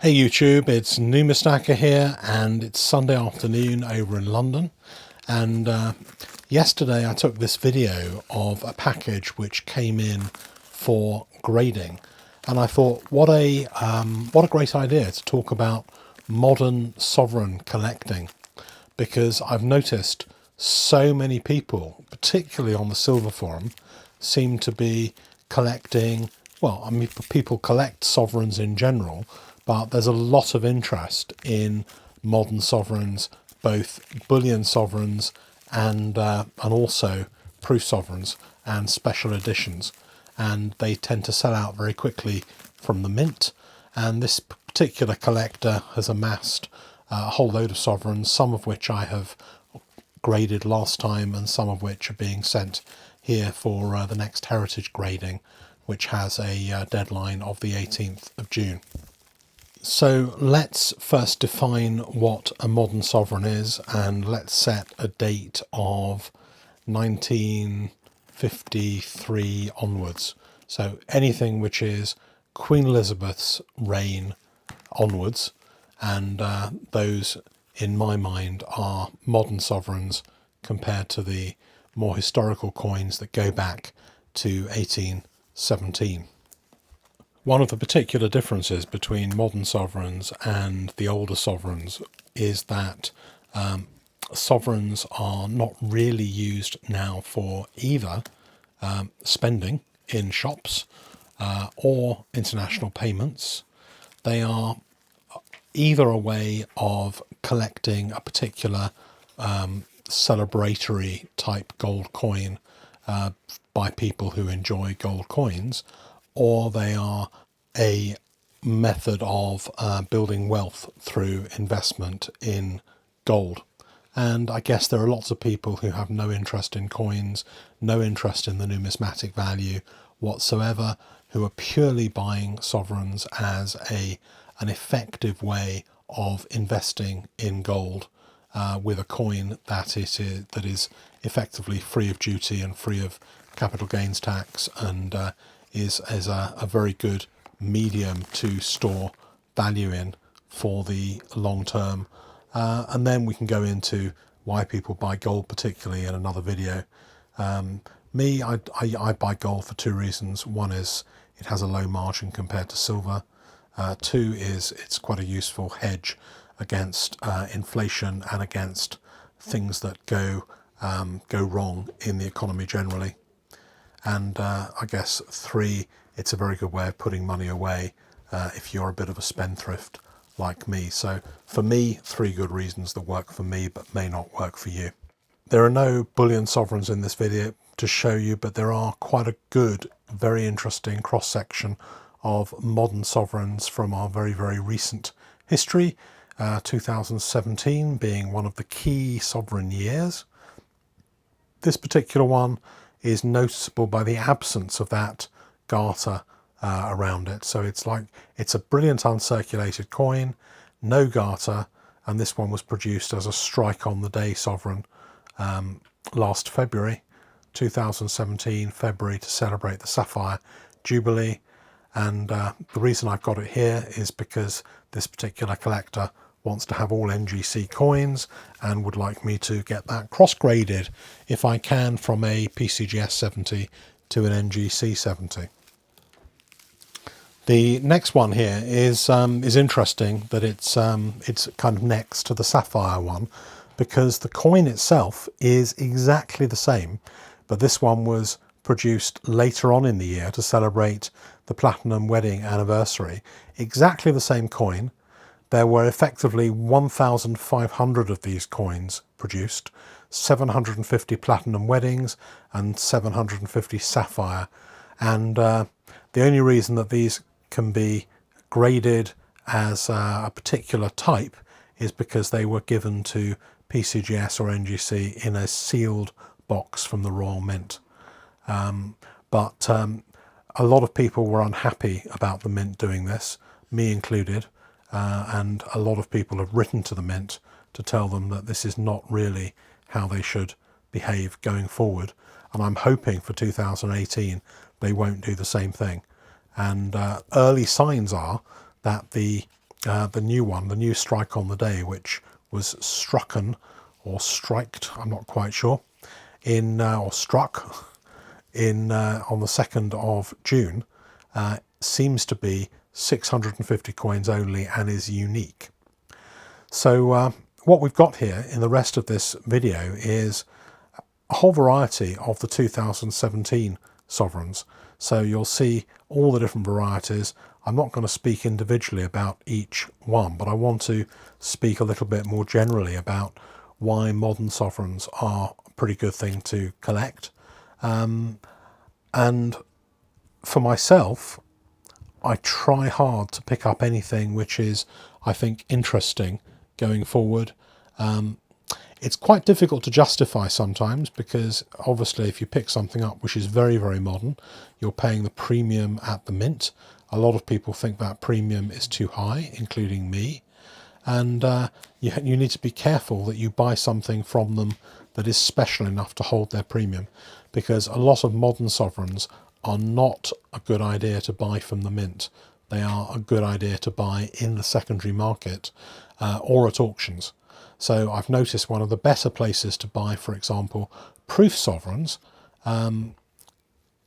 Hey YouTube, it's Numismaker here, and it's Sunday afternoon over in London. And yesterday I took this video of a package which came in for grading, and I thought, what a great idea to talk about modern sovereign collecting, because I've noticed so many people, particularly on the Silver Forum, seem to be collecting. Well, I mean, people collect sovereigns in general, but there's a lot of interest in modern sovereigns, both bullion sovereigns and also proof sovereigns and special editions, and they tend to sell out very quickly from the mint. And this particular collector has amassed a whole load of sovereigns, some of which I have graded last time and some of which are being sent here for the next heritage grading, which has a deadline of the 18th of June. So let's first define what a modern sovereign is, and let's set a date of 1953 onwards. So anything which is Queen Elizabeth's reign onwards, and those in my mind are modern sovereigns compared to the more historical coins that go back to 1817. One of the particular differences between modern sovereigns and the older sovereigns is that sovereigns are not really used now for either spending in shops or international payments. They are either a way of collecting a particular celebratory type gold coin by people who enjoy gold coins, or they are a method of building wealth through investment in gold. And I guess there are lots of people who have no interest in coins, no interest in the numismatic value whatsoever, who are purely buying sovereigns as an effective way of investing in gold with a coin that is effectively free of duty and free of capital gains tax, and is a very good medium to store value in for the long term. And then we can go into why people buy gold particularly in another video. I buy gold for two reasons. One is it has a low margin compared to silver. Two is it's quite a useful hedge against inflation and against things that go wrong in the economy generally. And I guess three, it's a very good way of putting money away if you're a bit of a spendthrift like me. So for me, three good reasons that work for me but may not work for you. There are no bullion sovereigns in this video to show you, but there are quite a good, very interesting cross-section of modern sovereigns from our very, very recent history, 2017 being one of the key sovereign years. This particular one is noticeable by the absence of that garter around it. So it's a brilliant uncirculated coin, no garter, and this one was produced as a strike on the day sovereign last February 2017, February, to celebrate the Sapphire Jubilee. And the reason I've got it here is because this particular collector wants to have all NGC coins and would like me to get that cross-graded if I can from a PCGS 70 to an NGC 70. The next one here is interesting that it's kind of next to the Sapphire one, because the coin itself is exactly the same, but this one was produced later on in the year to celebrate the Platinum Wedding Anniversary. Exactly the same coin. There were effectively 1,500 of these coins produced, 750 Platinum Weddings and 750 Sapphire. And the only reason that these can be graded as a particular type is because they were given to PCGS or NGC in a sealed box from the Royal Mint. But a lot of people were unhappy about the Mint doing this, me included. And a lot of people have written to the Mint to tell them that this is not really how they should behave going forward. And I'm hoping for 2018 they won't do the same thing. And early signs are that the the new one, the new strike on the day, which was strucken or striked, I'm not quite sure, or struck in on the 2nd of June, seems to be 650 coins only and is unique. So what we've got here in the rest of this video is a whole variety of the 2017 sovereigns. So you'll see all the different varieties. I'm not going to speak individually about each one, but I want to speak a little bit more generally about why modern sovereigns are a pretty good thing to collect. And for myself, I try hard to pick up anything which is, I think, interesting going forward. It's quite difficult to justify sometimes, because obviously if you pick something up which is very, very modern, you're paying the premium at the mint. A lot of people think that premium is too high, including me. And you need to be careful that you buy something from them that is special enough to hold their premium, because a lot of modern sovereigns are not a good idea to buy from the mint. They are a good idea to buy in the secondary market or at auctions. So I've noticed one of the better places to buy, for example, proof sovereigns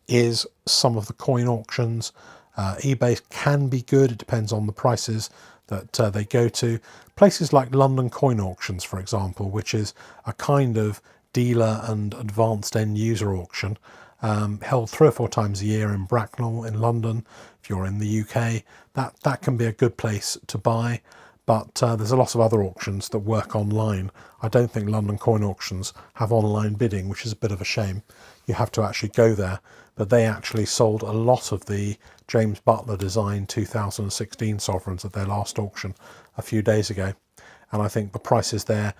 is some of the coin auctions. eBay can be good, it depends on the prices that they go to. Places like London coin auctions, for example, which is a kind of dealer and advanced end user auction, held 3 or 4 times a year in Bracknell in London. If you're in the UK, that can be a good place to buy. But there's a lot of other auctions that work online. I don't think London coin auctions have online bidding, which is a bit of a shame. You have to actually go there. But they actually sold a lot of the James Butler designed 2016 sovereigns at their last auction a few days ago. And I think the price is there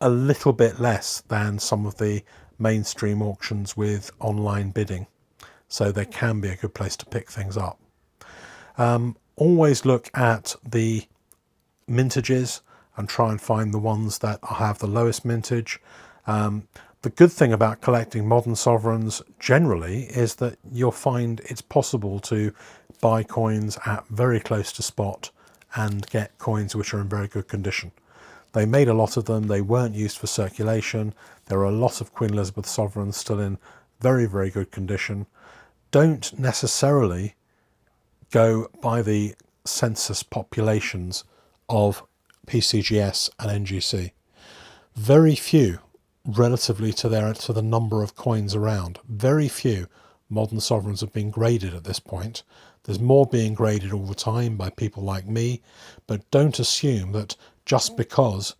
a little bit less than some of the mainstream auctions with online bidding. So they can be a good place to pick things up. Always look at the mintages and try and find the ones that have the lowest mintage. The good thing about collecting modern sovereigns generally is that you'll find it's possible to buy coins at very close to spot and get coins which are in very good condition. They made a lot of them, they weren't used for circulation. There are a lot of Queen Elizabeth sovereigns still in very, very good condition. Don't necessarily go by the census populations of PCGS and NGC. Very few, relatively to the number of coins around, very few modern sovereigns have been graded at this point. There's more being graded all the time by people like me, but don't assume that just because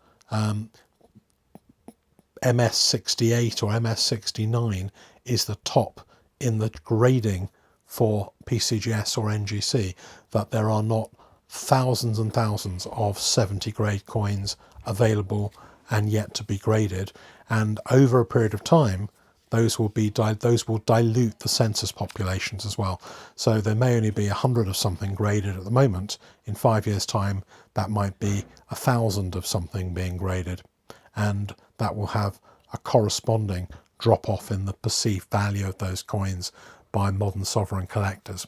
MS68 or MS69 is the top in the grading for PCGS or NGC, that there are not thousands and thousands of 70 grade coins available and yet to be graded. And over a period of time, those will dilute the census populations as well. So there may only be 100 of something graded at the moment. In 5 years' time, that might be 1,000 of something being graded, and that will have a corresponding drop off in the perceived value of those coins by modern sovereign collectors.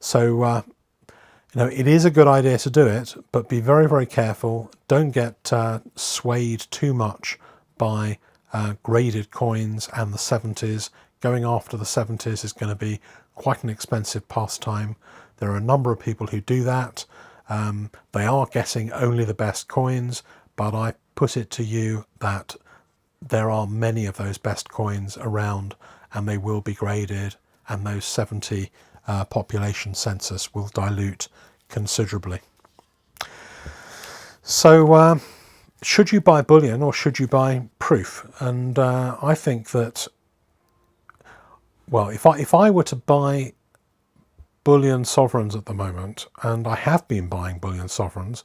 So it is a good idea to do it, but be very, very careful. Don't get swayed too much by graded coins and the 70s. Going after the 70s is going to be quite an expensive pastime. There are a number of people who do that. They are getting only the best coins, but I put it to you that there are many of those best coins around and they will be graded, and those 70 population census will dilute considerably. So should you buy bullion or should you buy proof? And I think that, well, if I were to buy bullion sovereigns at the moment, and I have been buying bullion sovereigns,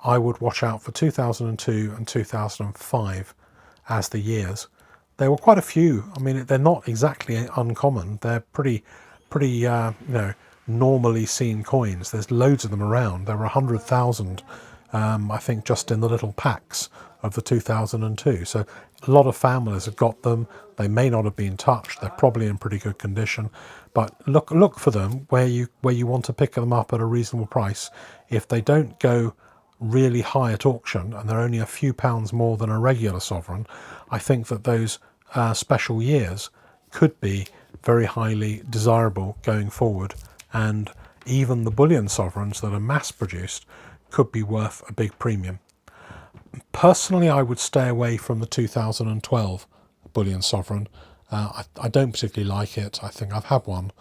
I would watch out for 2002 and 2005 as the years. There were quite a few. I mean, they're not exactly uncommon. They're pretty normally seen coins. There's loads of them around. There were 100,000, I think, just in the little packs of the 2002. So a lot of families have got them. They may not have been touched. They're probably in pretty good condition, but look for them where you want to pick them up at a reasonable price. If they don't go really high at auction and they're only a few pounds more than a regular sovereign, I think that those special years could be very highly desirable going forward, and even the bullion sovereigns that are mass produced could be worth a big premium. Personally, I would stay away from the 2012 bullion sovereign. I don't particularly like it. I think I've had one.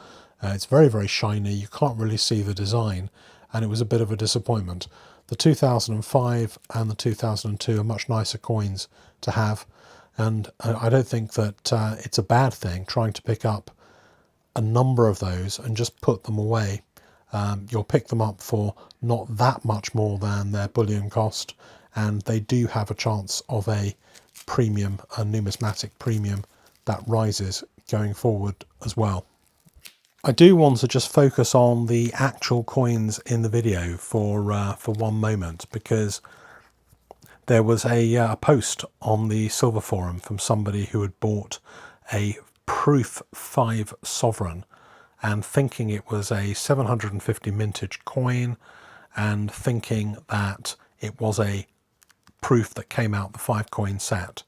It's very, very shiny. You can't really see the design, and it was a bit of a disappointment. The 2005 and the 2002 are much nicer coins to have, and I don't think that it's a bad thing trying to pick up a number of those and just put them away. You'll pick them up for not that much more than their bullion cost, and they do have a chance of a premium, a numismatic premium that rises going forward as well. I do want to just focus on the actual coins in the video for one moment, because there was a post on the Silver Forum from somebody who had bought a Proof 5 sovereign and thinking it was a 750 mintage coin, and thinking that it was a proof that came out the 5 coin set.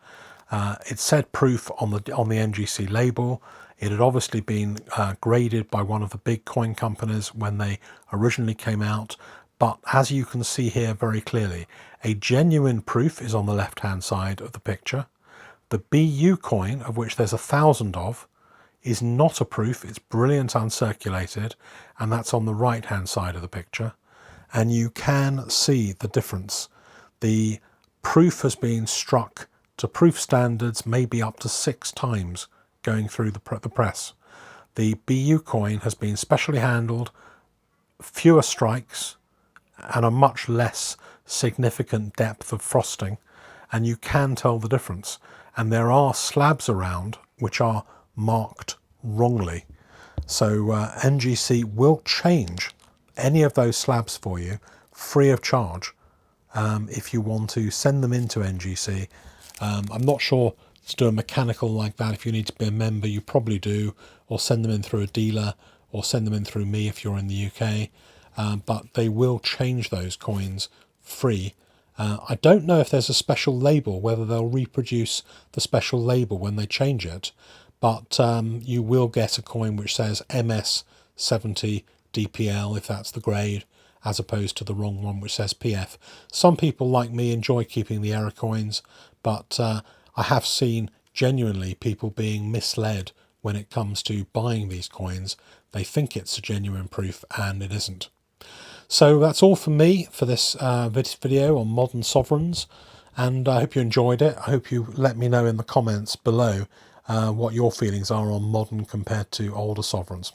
It said proof on the NGC label. It had obviously been graded by one of the big coin companies when they originally came out, but as you can see here very clearly, a genuine proof is on the left hand side of the picture. The BU coin, of which there's 1,000 of, is not a proof. It's brilliant uncirculated, and that's on the right hand side of the picture, and you can see the difference. The proof has been struck to proof standards maybe up to 6 times going through the press. The BU coin has been specially handled, fewer strikes, and a much less significant depth of frosting, and you can tell the difference. And there are slabs around which are marked wrongly, so NGC will change any of those slabs for you free of charge if you want to send them into NGC. I'm not sure to do a mechanical like that. If you need to be a member, you probably do, or send them in through a dealer, or send them in through me if you're in the UK, but they will change those coins free. I don't know if there's a special label, whether they'll reproduce the special label when they change it, but you will get a coin which says MS70 DPL if that's the grade, as opposed to the wrong one which says PF. Some people like me enjoy keeping the error coins, but I have seen genuinely people being misled when it comes to buying these coins. They think it's a genuine proof and it isn't. So that's all from me for this video on modern sovereigns, and I hope you enjoyed it. I hope you let me know in the comments below what your feelings are on modern compared to older sovereigns.